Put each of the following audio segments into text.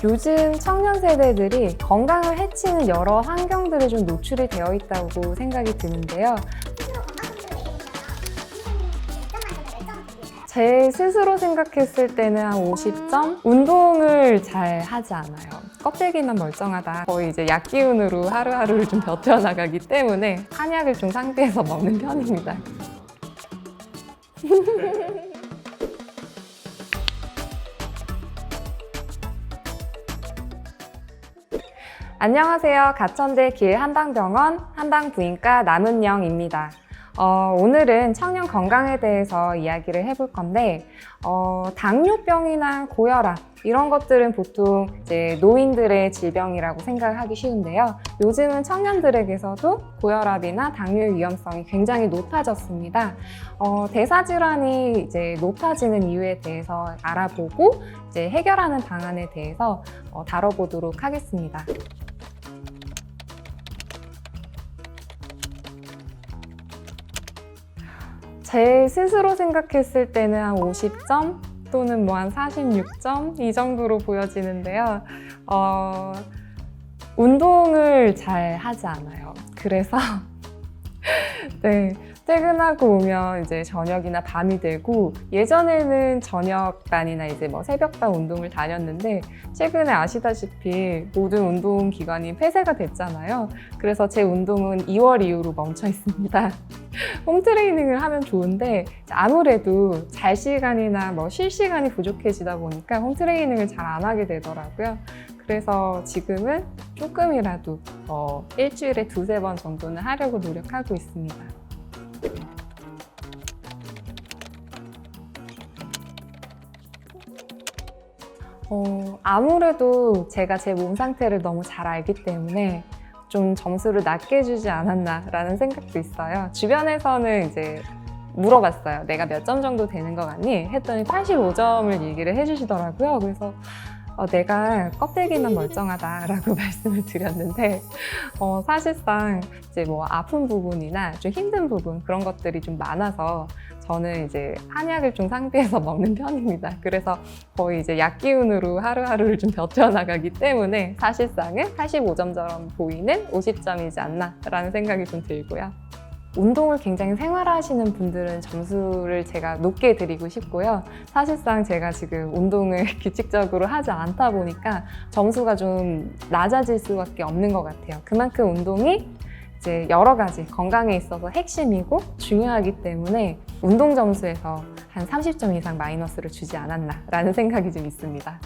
요즘 청년 세대들이 건강을 해치는 여러 환경들에 좀 노출이 되어 있다고 생각이 드는데요. 제 스스로 생각했을 때는 한 50점? 운동을 잘 하지 않아요. 껍데기만 멀쩡하다. 거의 이제 약 기운으로 하루하루를 좀 버텨나가기 때문에 한약을 좀 상비해서 먹는 편입니다. 안녕하세요. 가천대 길한방병원 한방부인과 남은영입니다. 오늘은 청년 건강에 대해서 이야기를 해볼 건데, 당뇨병이나 고혈압 이런 것들은 보통 이제 노인들의 질병이라고 생각을 하기 쉬운데요. 요즘은 청년들에게서도 고혈압이나 당뇨의 위험성이 굉장히 높아졌습니다. 대사질환이 이제 높아지는 이유에 대해서 알아보고 이제 해결하는 방안에 대해서 다뤄보도록 하겠습니다. 제 스스로 생각했을 때는 한 50점 또는 뭐 한 46점 이 정도로 보여지는데요. 운동을 잘 하지 않아요. 그래서 네, 퇴근하고 오면 이제 저녁이나 밤이 되고, 예전에는 저녁반이나 이제 뭐 새벽반 운동을 다녔는데 최근에 아시다시피 모든 운동 기관이 폐쇄가 됐잖아요. 그래서 제 운동은 2월 이후로 멈춰 있습니다. 홈트레이닝을 하면 좋은데 아무래도 잘 시간이나 뭐 쉴 시간이 부족해지다 보니까 홈트레이닝을 잘 안 하게 되더라고요. 그래서 지금은 조금이라도 일주일에 2-3번 정도는 하려고 노력하고 있습니다. 아무래도 제가 제 몸 상태를 너무 잘 알기 때문에 좀 점수를 낮게 주지 않았나라는 생각도 있어요. 주변에서는 이제 물어봤어요. 내가 몇 점 정도 되는 것 같니? 했더니 85점을 얘기를 해주시더라고요. 그래서 내가 껍데기만 멀쩡하다라고 말씀을 드렸는데, 사실상 이제 뭐 아픈 부분이나 좀 힘든 부분 그런 것들이 좀 많아서 저는 이제 한약을 좀 상비해서 먹는 편입니다. 그래서 거의 이제 약 기운으로 하루하루를 좀 버텨나가기 때문에 사실상은 85점처럼 보이는 50점이지 않나라는 생각이 좀 들고요. 운동을 굉장히 생활화하시는 분들은 점수를 제가 높게 드리고 싶고요. 사실상 제가 지금 운동을 규칙적으로 하지 않다 보니까 점수가 좀 낮아질 수밖에 없는 것 같아요. 그만큼 운동이 이제 여러 가지 건강에 있어서 핵심이고 중요하기 때문에 운동 점수에서 한 30점 이상 마이너스를 주지 않았나라는 생각이 좀 있습니다.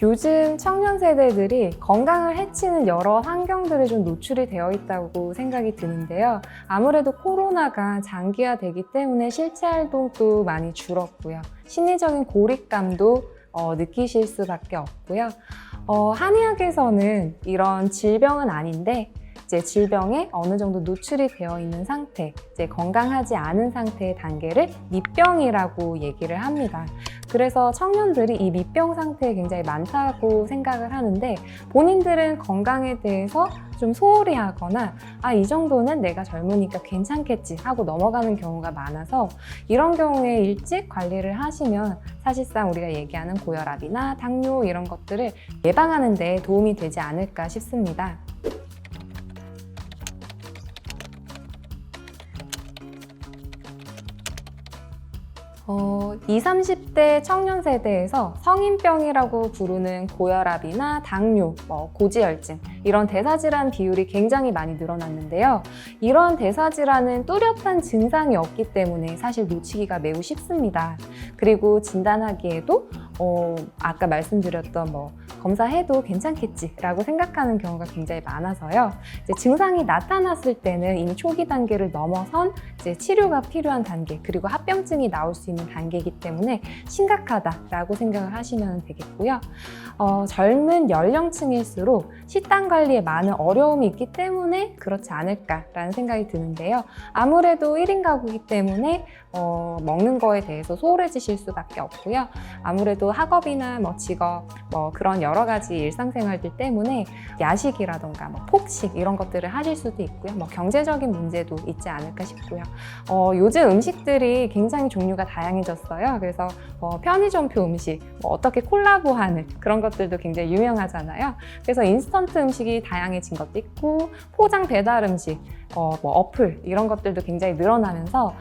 요즘 청년 세대들이 건강을 해치는 여러 환경들에 좀 노출이 되어 있다고 생각이 드는데요. 아무래도 코로나가 장기화되기 때문에 실체 활동도 많이 줄었고요. 심리적인 고립감도 느끼실 수밖에 없고요. 한의학에서는 이런 질병은 아닌데 이제 질병에 어느 정도 노출이 되어 있는 상태, 이제 건강하지 않은 상태의 단계를 미병이라고 얘기를 합니다. 그래서 청년들이 이 미병 상태에 굉장히 많다고 생각을 하는데, 본인들은 건강에 대해서 좀 소홀히 하거나 이 정도는 내가 젊으니까 괜찮겠지 하고 넘어가는 경우가 많아서, 이런 경우에 일찍 관리를 하시면 사실상 우리가 얘기하는 고혈압이나 당뇨 이런 것들을 예방하는 데 도움이 되지 않을까 싶습니다. 20, 30대 청년 세대에서 성인병이라고 부르는 고혈압이나 당뇨, 고지혈증 이런 대사질환 비율이 굉장히 많이 늘어났는데요. 이런 대사질환은 뚜렷한 증상이 없기 때문에 사실 놓치기가 매우 쉽습니다. 그리고 진단하기에도 아까 말씀드렸던 검사해도 괜찮겠지라고 생각하는 경우가 굉장히 많아서요. 이제 증상이 나타났을 때는 이미 초기 단계를 넘어선 이제 치료가 필요한 단계, 그리고 합병증이 나올 수 있는 단계이기 때문에 심각하다라고 생각을 하시면 되겠고요. 젊은 연령층일수록 식단 관리에 많은 어려움이 있기 때문에 그렇지 않을까라는 생각이 드는데요. 아무래도 1인 가구이기 때문에 먹는 거에 대해서 소홀해지실 수밖에 없고요. 아무래도 학업이나 직업 그런 여러 여러 가지 일상생활들 때문에 야식이라던가 뭐 폭식 이런 것들을 하실 수도 있고요. 뭐 경제적인 문제도 있지 않을까 싶고요. 요즘 음식들이 굉장히 종류가 다양해졌어요. 그래서 편의점표 음식, 어떻게 콜라보하는 그런 것들도 굉장히 유명하잖아요. 그래서 인스턴트 음식이 다양해진 것도 있고 포장 배달 음식, 뭐 어플 이런 것들도 굉장히 늘어나면서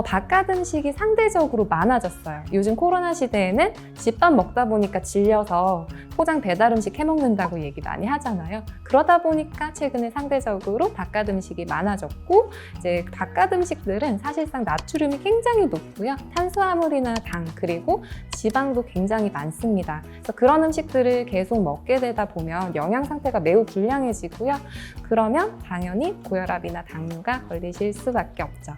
바깥 음식이 상대적으로 많아졌어요. 요즘 코로나 시대에는 집밥 먹다 보니까 질려서 포장 배달 음식 해먹는다고 얘기 많이 하잖아요. 그러다 보니까 최근에 상대적으로 바깥 음식이 많아졌고, 이제 바깥 음식들은 사실상 나트륨이 굉장히 높고요. 탄수화물이나 당 그리고 지방도 굉장히 많습니다. 그래서 그런 음식들을 계속 먹게 되다 보면 영양 상태가 매우 불량해지고요. 그러면 당연히 고혈압이나 당뇨가 걸리실 수밖에 없죠.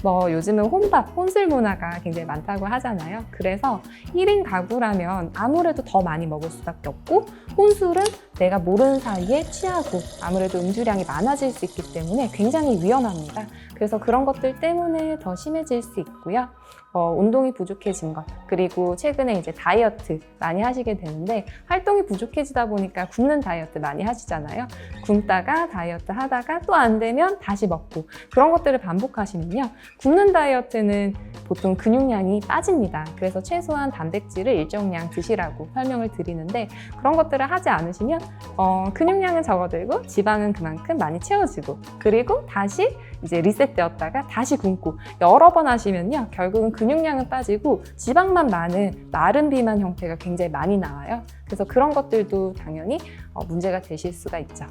뭐 요즘은 혼밥, 혼술 문화가 굉장히 많다고 하잖아요. 그래서 1인 가구라면 아무래도 더 많이 먹을 수밖에 없고, 혼술은 내가 모르는 사이에 취하고 아무래도 음주량이 많아질 수 있기 때문에 굉장히 위험합니다. 그래서 그런 것들 때문에 더 심해질 수 있고요. 운동이 부족해진 것, 그리고 최근에 이제 다이어트 많이 하시게 되는데, 활동이 부족해지다 보니까 굶는 다이어트 많이 하시잖아요. 굶다가 다이어트 하다가 또 안 되면 다시 먹고, 그런 것들을 반복하시면요, 굶는 다이어트는 보통 근육량이 빠집니다. 그래서 최소한 단백질을 일정량 드시라고 설명을 드리는데, 그런 것들을 하지 않으시면 근육량은 적어들고 지방은 그만큼 많이 채워지고, 그리고 다시 이제 리셋되었다가 다시 굶고, 여러 번 하시면요, 결국은 근육량은 빠지고 지방만 많은 마른 비만 형태가 굉장히 많이 나와요. 그래서 그런 것들도 당연히 문제가 되실 수가 있죠.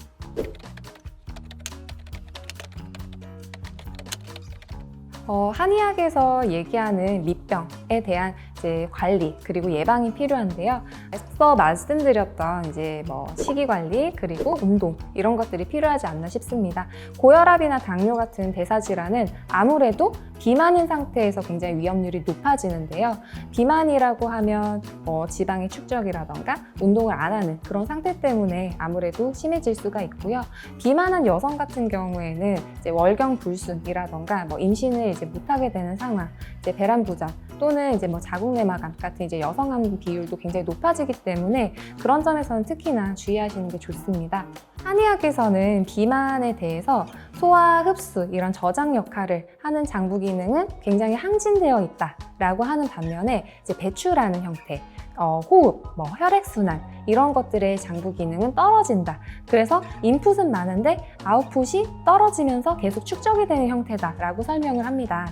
한의학에서 얘기하는 밑병에 대한 이제 관리 그리고 예방이 필요한데요. 앞서 말씀드렸던 이제 뭐 식이 관리 그리고 운동 이런 것들이 필요하지 않나 싶습니다. 고혈압이나 당뇨 같은 대사 질환은 아무래도 비만인 상태에서 굉장히 위험률이 높아지는데요. 비만이라고 하면 지방의 축적이라던가 운동을 안 하는 그런 상태 때문에 아무래도 심해질 수가 있고요. 비만한 여성 같은 경우에는 이제 월경불순이라던가 뭐 임신을 이제 못하게 되는 상황, 이제 배란부전 또는 이제 뭐 자궁내막암 같은 이제 여성암 비율도 굉장히 높아지기 때문에 그런 점에서는 특히나 주의하시는 게 좋습니다. 한의학에서는 비만에 대해서 소화, 흡수 이런 저장 역할을 하는 장부 기능은 굉장히 항진되어 있다라고 하는 반면에 이제 배출하는 형태, 호흡, 뭐 혈액순환 이런 것들의 장부 기능은 떨어진다. 그래서 인풋은 많은데 아웃풋이 떨어지면서 계속 축적이 되는 형태다라고 설명을 합니다.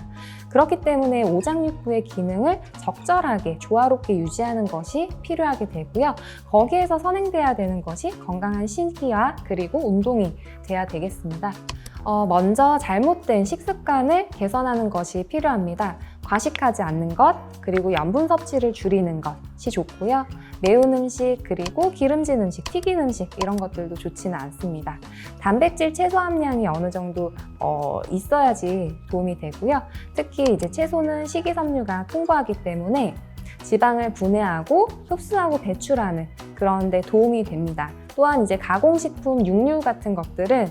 그렇기 때문에 오장육부의 기능을 적절하게 조화롭게 유지하는 것이 필요하게 되고요. 거기에서 선행돼야 되는 것이 건강한 식이와 그리고 운동이 돼야 되겠습니다. 먼저 잘못된 식습관을 개선하는 것이 필요합니다. 과식하지 않는 것, 그리고 염분 섭취를 줄이는 것이 좋고요. 매운 음식, 그리고 기름진 음식, 튀긴 음식 이런 것들도 좋지는 않습니다. 단백질 채소 함량이 어느 정도 있어야지 도움이 되고요. 특히 이제 채소는 식이섬유가 풍부하기 때문에 지방을 분해하고 흡수하고 배출하는 그런 데 도움이 됩니다. 또한 이제 가공식품, 육류 같은 것들은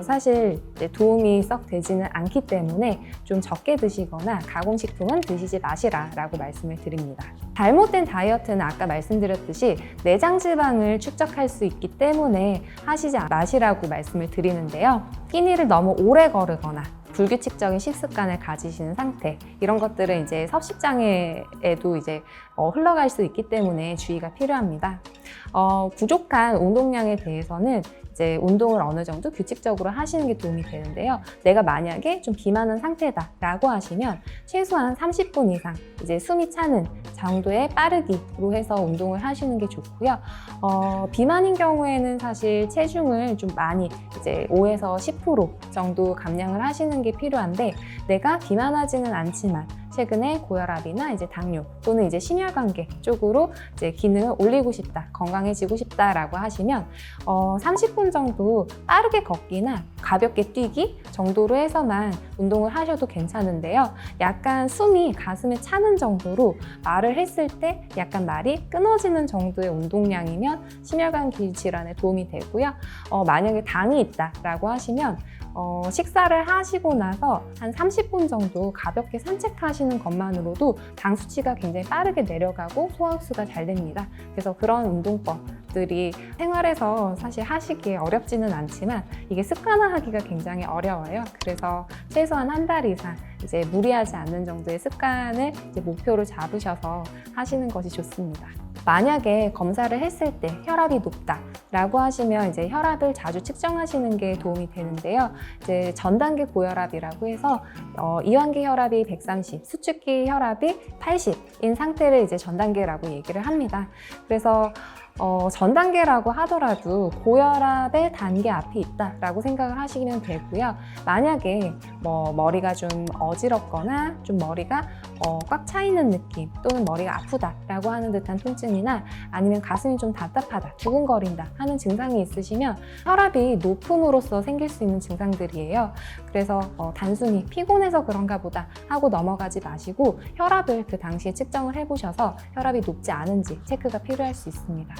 사실 이제 도움이 썩 되지는 않기 때문에 좀 적게 드시거나 가공식품은 드시지 마시라라고 말씀을 드립니다. 잘못된 다이어트는 아까 말씀드렸듯이 내장 지방을 축적할 수 있기 때문에 하시지 마시라고 말씀을 드리는데요. 끼니를 너무 오래 거르거나 불규칙적인 식습관을 가지시는 상태, 이런 것들은 이제 섭식장애에도 이제 흘러갈 수 있기 때문에 주의가 필요합니다. 부족한 운동량에 대해서는 이제 운동을 어느 정도 규칙적으로 하시는 게 도움이 되는데요. 내가 만약에 좀 비만한 상태다라고 하시면 최소한 30분 이상 이제 숨이 차는 정도의 빠르기로 해서 운동을 하시는 게 좋고요. 비만인 경우에는 사실 체중을 좀 많이 이제 5에서 10% 정도 감량을 하시는 게 필요한데, 내가 비만하지는 않지만 최근에 고혈압이나 이제 당뇨 또는 이제 심혈관계 쪽으로 이제 기능을 올리고 싶다, 건강해지고 싶다라고 하시면 30분 정도 빠르게 걷기나 가볍게 뛰기 정도로 해서만 운동을 하셔도 괜찮은데요. 약간 숨이 가슴에 차는 정도로 말을 했을 때 약간 말이 끊어지는 정도의 운동량이면 심혈관계 질환에 도움이 되고요. 만약에 당이 있다라고 하시면 식사를 하시고 나서 한 30분 정도 가볍게 산책하시는 것만으로도 당 수치가 굉장히 빠르게 내려가고 소화 흡수가 잘 됩니다. 그래서 그런 운동법 것들이 생활에서 사실 하시기에 어렵지는 않지만 이게 습관화하기가 굉장히 어려워요. 그래서 최소한 한 달 이상 이제 무리하지 않는 정도의 습관을 이제 목표로 잡으셔서 하시는 것이 좋습니다. 만약에 검사를 했을 때 혈압이 높다라고 하시면 이제 혈압을 자주 측정하시는 게 도움이 되는데요. 이제 전단계 고혈압이라고 해서 이완기 혈압이 130, 수축기 혈압이 80인 상태를 이제 전단계라고 얘기를 합니다. 그래서 전 단계라고 하더라도 고혈압의 단계 앞에 있다라고 생각을 하시면 되고요. 만약에 머리가 좀 어지럽거나 좀 머리가 꽉 차 있는 느낌 또는 머리가 아프다라고 하는 듯한 통증이나 아니면 가슴이 좀 답답하다, 두근거린다 하는 증상이 있으시면 혈압이 높음으로써 생길 수 있는 증상들이에요. 그래서 단순히 피곤해서 그런가 보다 하고 넘어가지 마시고 혈압을 그 당시에 측정을 해보셔서 혈압이 높지 않은지 체크가 필요할 수 있습니다.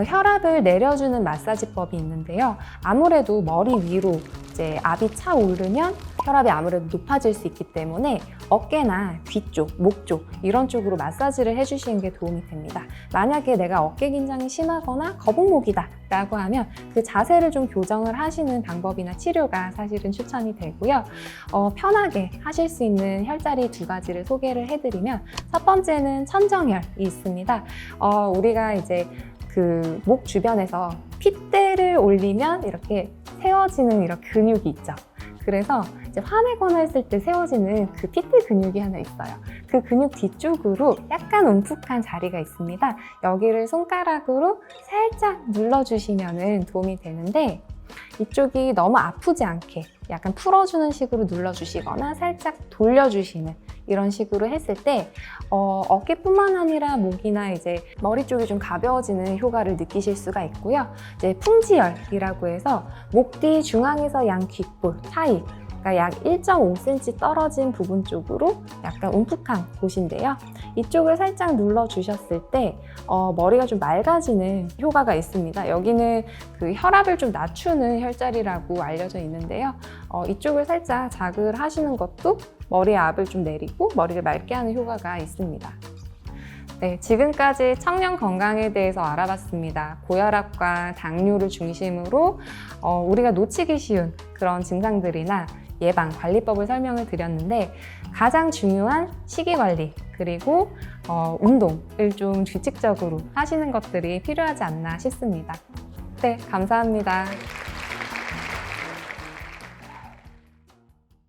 혈압을 내려주는 마사지법이 있는데요. 아무래도 머리 위로 이제 압이 차오르면 혈압이 아무래도 높아질 수 있기 때문에 어깨나 귀 쪽, 목 쪽 이런 쪽으로 마사지를 해주시는 게 도움이 됩니다. 만약에 내가 어깨 긴장이 심하거나 거북목이다 라고 하면 그 자세를 좀 교정을 하시는 방법이나 치료가 사실은 추천이 되고요. 편하게 하실 수 있는 혈자리 2가지를 소개를 해드리면 첫 번째는 천정혈이 있습니다. 우리가 이제 그 목 주변에서 핏대를 올리면 이렇게 세워지는 이런 근육이 있죠. 그래서 이제 화내거나 했을 때 세워지는 그 핏대 근육이 하나 있어요. 그 근육 뒤쪽으로 약간 움푹한 자리가 있습니다. 여기를 손가락으로 살짝 눌러주시면 도움이 되는데 이쪽이 너무 아프지 않게 약간 풀어주는 식으로 눌러주시거나 살짝 돌려주시는 이런 식으로 했을 때 어깨뿐만 아니라 목이나 이제 머리 쪽이 좀 가벼워지는 효과를 느끼실 수가 있고요. 이제 풍지혈이라고 해서 목 뒤 중앙에서 양 귓볼 사이, 그러니까 약 1.5cm 떨어진 부분 쪽으로 약간 움푹한 곳인데요. 이쪽을 살짝 눌러주셨을 때 머리가 좀 맑아지는 효과가 있습니다. 여기는 그 혈압을 좀 낮추는 혈자리라고 알려져 있는데요. 이쪽을 살짝 자극을 하시는 것도 머리의 압을 좀 내리고 머리를 맑게 하는 효과가 있습니다. 네, 지금까지 청년 건강에 대해서 알아봤습니다. 고혈압과 당뇨를 중심으로 우리가 놓치기 쉬운 그런 증상들이나 예방, 관리법을 설명을 드렸는데 가장 중요한 식이관리 그리고 운동을 좀 규칙적으로 하시는 것들이 필요하지 않나 싶습니다. 네, 감사합니다.